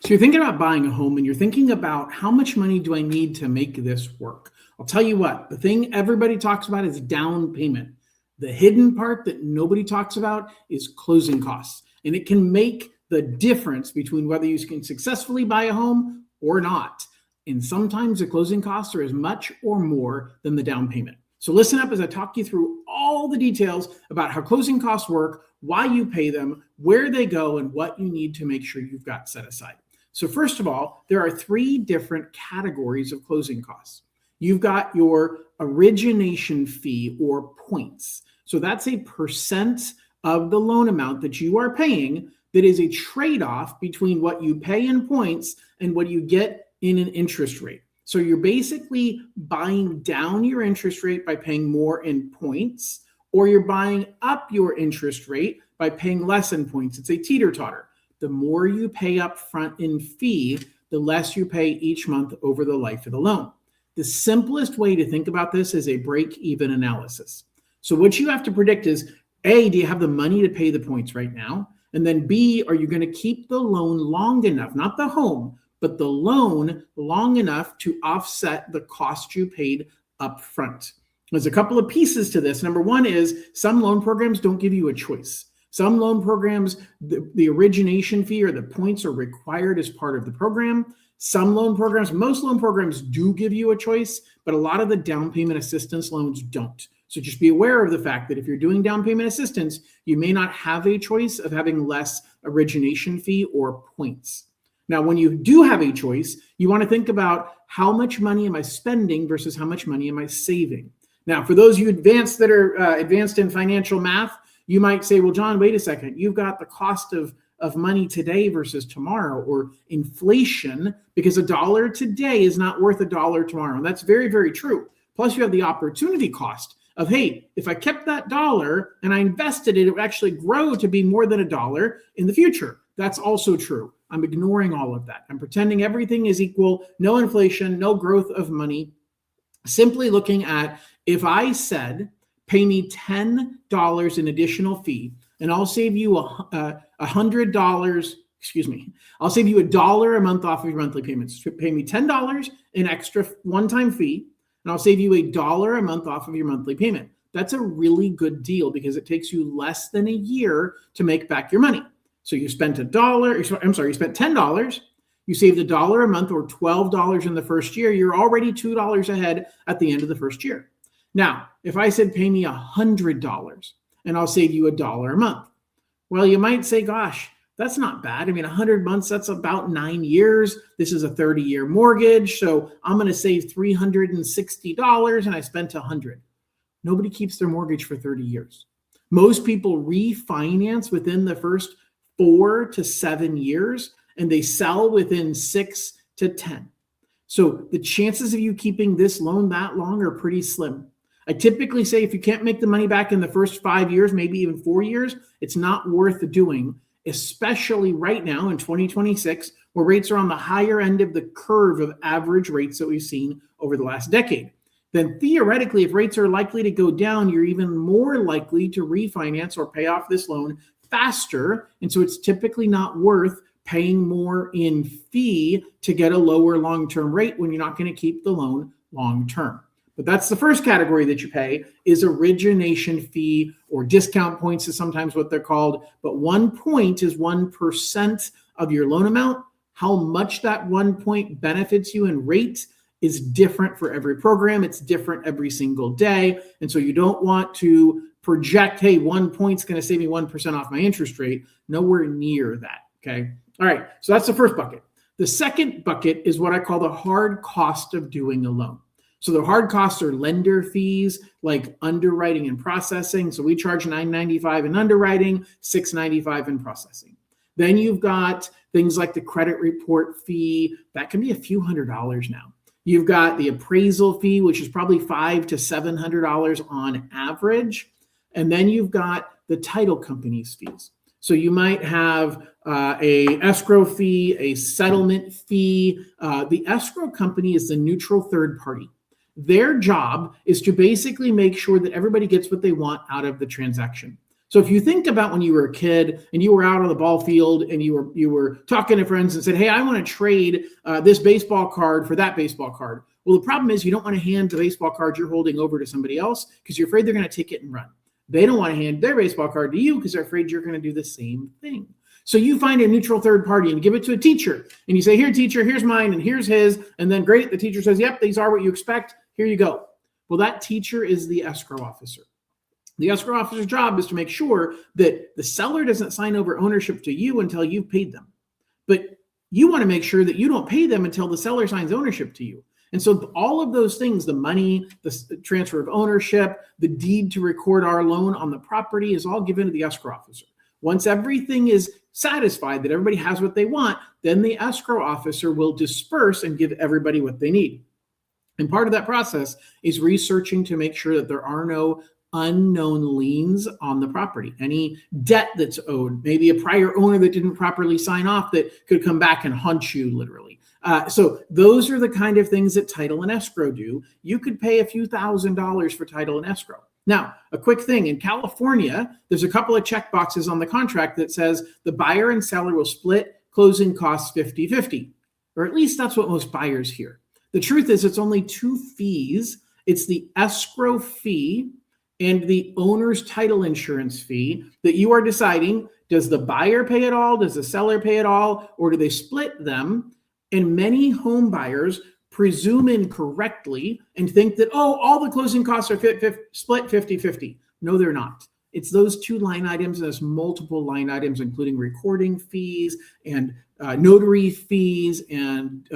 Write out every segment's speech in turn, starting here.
So you're thinking about buying a home and you're thinking about how much money do I need to make this work? I'll tell you what, the thing everybody talks about is down payment. The hidden part that nobody talks about is closing costs. And it can make the difference between whether you can successfully buy a home or not. And sometimes the closing costs are as much or more than the down payment. So listen up as I talk you through all the details about how closing costs work, why you pay them, where they go, and what you need to make sure you've got set aside. So first of all, there are 3 different categories of closing costs. You've got your origination fee or points. So that's a percent of the loan amount that you are paying that is a trade-off between what you pay in points and what you get in an interest rate. So you're basically buying down your interest rate by paying more in points, or you're buying up your interest rate by paying less in points. It's a teeter-totter. The more you pay up front in fee, the less you pay each month over the life of the loan. The simplest way to think about this is a break-even analysis. So what you have to predict is, A, do you have the money to pay the points right now? And then B, are you going to keep the loan long enough, not the home, but the loan long enough to offset the cost you paid up front? There's a couple of pieces to this. Number one is some loan programs don't give you a choice. Some loan programs, the origination fee or the points are required as part of the program. Some loan programs, most loan programs do give you a choice, but a lot of the down payment assistance loans don't. So just be aware of the fact that if you're doing down payment assistance, you may not have a choice of having less origination fee or points. Now, when you do have a choice, you want to think about how much money am I spending versus how much money am I saving? Now, for those of you that are advanced in financial math, you might say, well, John, wait a second. You've got the cost of money today versus tomorrow, or inflation, because $1 today is not worth $1 tomorrow. And that's very, very true. Plus, you have the opportunity cost of, hey, if I kept that $1 and I invested it, it would actually grow to be more than $1 in the future. That's also true. I'm ignoring all of that. I'm pretending everything is equal, no inflation, no growth of money. Simply looking at, if I said, pay me $10 in additional fee, and I'll save you $100. I'll save you $1 a month off of your monthly payments. Pay me $10 in extra one-time fee, and I'll save you $1 a month off of your monthly payment. That's a really good deal because it takes you less than a year to make back your money. So you spent you spent $10. You saved $1 a month or $12 in the first year. You're already $2 ahead at the end of the first year. Now, if I said pay me $100 and I'll save you $1 a month, well, you might say, gosh, that's not bad. I mean, 100 months, that's about 9 years. This is a 30-year mortgage. So I'm going to save $360 and I spent $100. Nobody keeps their mortgage for 30 years. Most people refinance within the first 4 to 7 years, and they sell within 6 to 10. So the chances of you keeping this loan that long are pretty slim. I typically say if you can't make the money back in the first 5 years, maybe even 4 years, it's not worth doing, especially right now in 2026, where rates are on the higher end of the curve of average rates that we've seen over the last decade. Then theoretically, if rates are likely to go down, you're even more likely to refinance or pay off this loan faster. And so it's typically not worth paying more in fee to get a lower long-term rate when you're not going to keep the loan long-term. But that's the first category that you pay, is origination fee, or discount points is sometimes what they're called. But 1 point is 1% of your loan amount. How much that 1 point benefits you in rate is different for every program. It's different every single day. And so you don't want to project, hey, 1 point's going to save me 1% off my interest rate. Nowhere near that. Okay. All right. So that's the first bucket. The second bucket is what I call the hard cost of doing a loan. So the hard costs are lender fees like underwriting and processing. So we charge $9.95 in underwriting, $6.95 in processing. Then you've got things like the credit report fee. That can be a few $100s now. You've got the appraisal fee, which is probably $500 to $700 on average. And then you've got the title company's fees. So you might have a escrow fee, a settlement fee. The escrow company is the neutral third party. Their job is to basically make sure that everybody gets what they want out of the transaction. So if you think about when you were a kid and you were out on the ball field and you were talking to friends and said, hey, I want to trade this baseball card for that baseball card. Well, the problem is you don't want to hand the baseball card you're holding over to somebody else because you're afraid they're going to take it and run. They don't want to hand their baseball card to you because they're afraid you're going to do the same thing. So you find a neutral third party and give it to a teacher. And you say, here, teacher, here's mine and here's his. And then great, the teacher says, yep, these are what you expect. Here you go. Well, that teacher is the escrow officer. The escrow officer's job is to make sure that the seller doesn't sign over ownership to you until you've paid them. But you want to make sure that you don't pay them until the seller signs ownership to you. And so all of those things, the money, the transfer of ownership, the deed to record our loan on the property is all given to the escrow officer. Once everything is satisfied, that everybody has what they want, then the escrow officer will disperse and give everybody what they need. And part of that process is researching to make sure that there are no unknown liens on the property, any debt that's owed, maybe a prior owner that didn't properly sign off that could come back and haunt you literally. So those are the kind of things that title and escrow do. You could pay a few $1,000s for title and escrow. Now, a quick thing, in California, there's a couple of check boxes on the contract that says the buyer and seller will split closing costs 50-50, or at least that's what most buyers hear. The truth is it's only two fees. It's the escrow fee and the owner's title insurance fee that you are deciding, does the buyer pay it all? Does the seller pay it all? Or do they split them? And many home buyers presume incorrectly and think that, oh, all the closing costs are split 50-50. No, they're not. It's those two line items, and there's multiple line items, including recording fees and notary fees and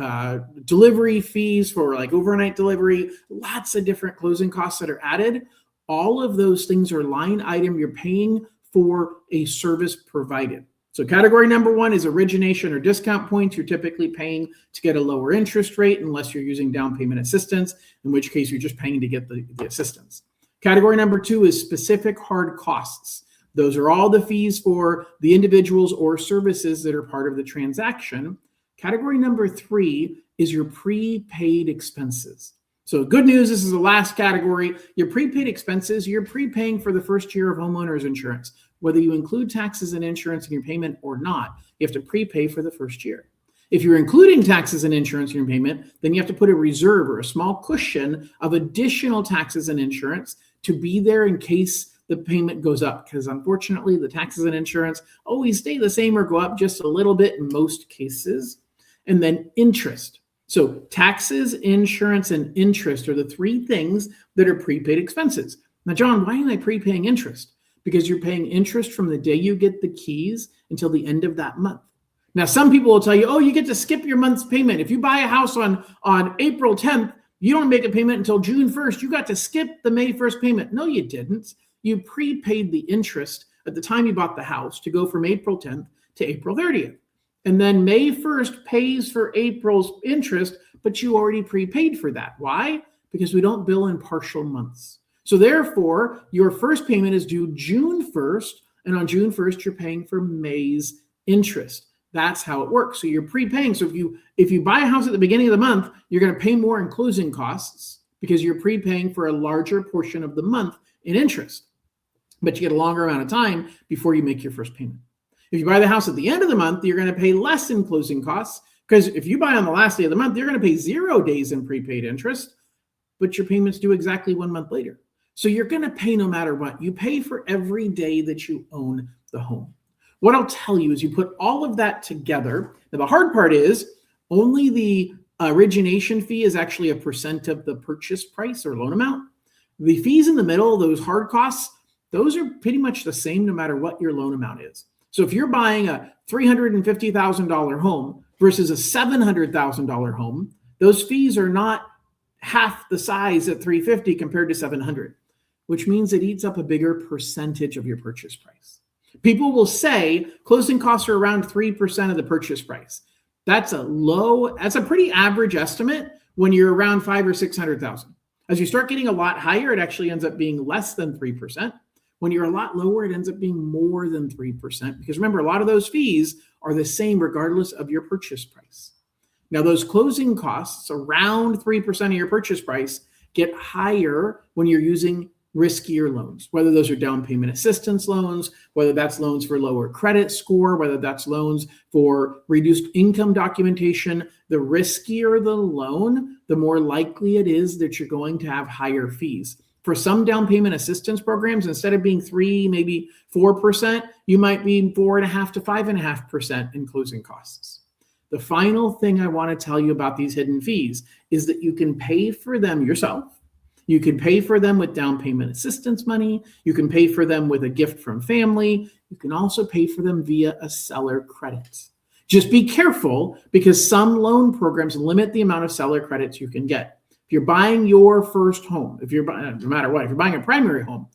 delivery fees for like overnight delivery, lots of different closing costs that are added. All of those things are line item you're paying for a service provided. So category number one is origination or discount points. You're typically paying to get a lower interest rate unless you're using down payment assistance, in which case you're just paying to get the assistance. Category number two is specific hard costs. Those are all the fees for the individuals or services that are part of the transaction. Category number three is your prepaid expenses. So good news, this is the last category. Your prepaid expenses, you're prepaying for the first year of homeowner's insurance. Whether you include taxes and insurance in your payment or not, you have to prepay for the first year. If you're including taxes and insurance in your payment, then you have to put a reserve or a small cushion of additional taxes and insurance to be there in case the payment goes up, because unfortunately the taxes and insurance always stay the same or go up just a little bit in most cases. And then interest. So taxes, insurance, and interest are the three things that are prepaid expenses. Now, John, why am I prepaying interest? Because you're paying interest from the day you get the keys until the end of that month. Now, some people will tell you, oh, you get to skip your month's payment. If you buy a house on April 10th, you don't make a payment until June 1st. You got to skip the May 1st payment. No, you didn't. You prepaid the interest at the time you bought the house to go from April 10th to April 30th. And then May 1st pays for April's interest, but you already prepaid for that. Why? Because we don't bill in partial months. So therefore, your first payment is due June 1st, and on June 1st, you're paying for May's interest. That's how it works. So you're prepaying. So if you buy a house at the beginning of the month, you're going to pay more in closing costs because you're prepaying for a larger portion of the month in interest. But you get a longer amount of time before you make your first payment. If you buy the house at the end of the month, you're going to pay less in closing costs because if you buy on the last day of the month, you're going to pay 0 days in prepaid interest, but your payments due exactly 1 month later. So you're going to pay no matter what. You pay for every day that you own the home. What I'll tell you is you put all of that together. Now, the hard part is only the origination fee is actually a percent of the purchase price or loan amount. The fees in the middle, those hard costs, those are pretty much the same no matter what your loan amount is. So if you're buying a $350,000 home versus a $700,000 home, those fees are not half the size at $350 compared to $700, which means it eats up a bigger percentage of your purchase price. People will say closing costs are around 3% of the purchase price. That's a pretty average estimate when you're around $500,000 or $600,000. As you start getting a lot higher, it actually ends up being less than 3%. When you're a lot lower, it ends up being more than 3%. Because remember, a lot of those fees are the same regardless of your purchase price. Now, those closing costs around 3% of your purchase price get higher when you're using riskier loans, whether those are down payment assistance loans, whether that's loans for lower credit score, whether that's loans for reduced income documentation. The riskier the loan, the more likely it is that you're going to have higher fees. For some down payment assistance programs, instead of being 3%, maybe 4%, you might be 4.5% to 5.5% in closing costs. The final thing I want to tell you about these hidden fees is that you can pay for them yourself. You can pay for them with down payment assistance money. You can pay for them with a gift from family. You can also pay for them via a seller credit. Just be careful because some loan programs limit the amount of seller credits you can get. If you're buying your first home, if you're buying, no matter what, if you're buying a primary home,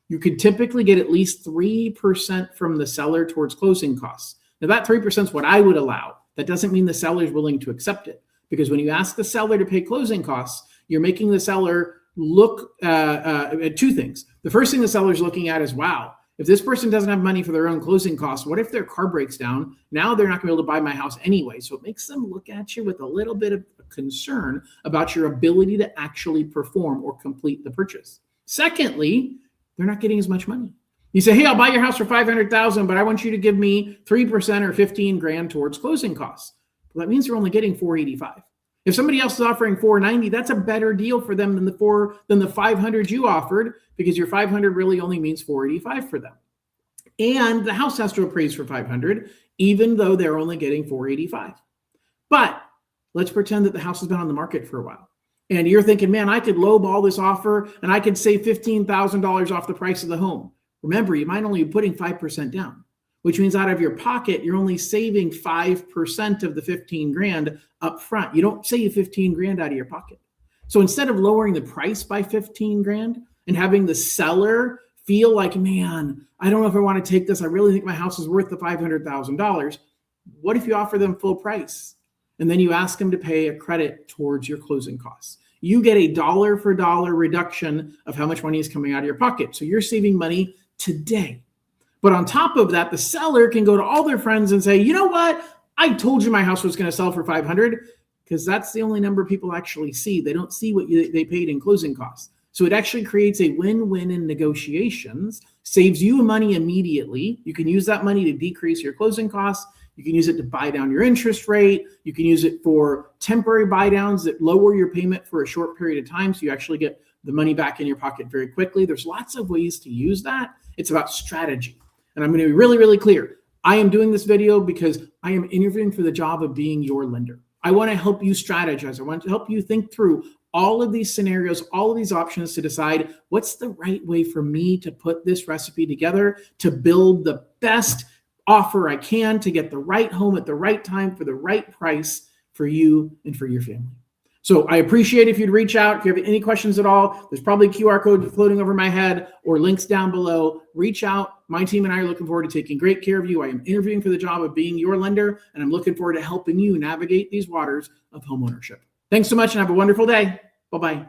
you could typically get at least 3% from the seller towards closing costs. Now that 3% is what I would allow. That doesn't mean the seller is willing to accept it, because when you ask the seller to pay closing costs, you're making the seller look at two things. The first thing the seller is looking at is, wow, if this person doesn't have money for their own closing costs, what if their car breaks down? Now they're not going to be able to buy my house anyway. So it makes them look at you with a little bit of concern about your ability to actually perform or complete the purchase. Secondly, they're not getting as much money. You say, hey, I'll buy your house for $500,000, but I want you to give me 3% or 15 grand towards closing costs. Well, that means you're only getting $485. If somebody else is offering $490, that's a better deal for them than the $500 you offered, because your $500 really only means $485 for them. And the house has to appraise for $500, even though they're only getting $485. But let's pretend that the house has been on the market for a while. And you're thinking, man, I could lowball this offer and I could save $15,000 off the price of the home. Remember, you might only be putting 5% down, which means out of your pocket, you're only saving 5% of the 15 grand up front. You don't save 15 grand out of your pocket. So instead of lowering the price by 15 grand and having the seller feel like, man, I don't know if I want to take this. I really think my house is worth the $500,000. What if you offer them full price? And then you ask them to pay a credit towards your closing costs. You get a dollar for dollar reduction of how much money is coming out of your pocket. So you're saving money today. But on top of that, the seller can go to all their friends and say, you know what? I told you my house was going to sell for $500, because that's the only number people actually see. They don't see what they paid in closing costs. So it actually creates a win-win in negotiations, saves you money immediately. You can use that money to decrease your closing costs. You can use it to buy down your interest rate. You can use it for temporary buy downs that lower your payment for a short period of time, so you actually get the money back in your pocket very quickly. There's lots of ways to use that. It's about strategy. And I'm going to be really, really clear. I am doing this video because I am interviewing for the job of being your lender. I want to help you strategize. I want to help you think through all of these scenarios, all of these options to decide what's the right way for me to put this recipe together to build the best offer I can to get the right home at the right time for the right price for you and for your family. So I appreciate if you'd reach out. If you have any questions at all, there's probably a QR code floating over my head or links down below. Reach out. My team and I are looking forward to taking great care of you. I am interviewing for the job of being your lender, and I'm looking forward to helping you navigate these waters of homeownership. Thanks so much and have a wonderful day. Bye-bye.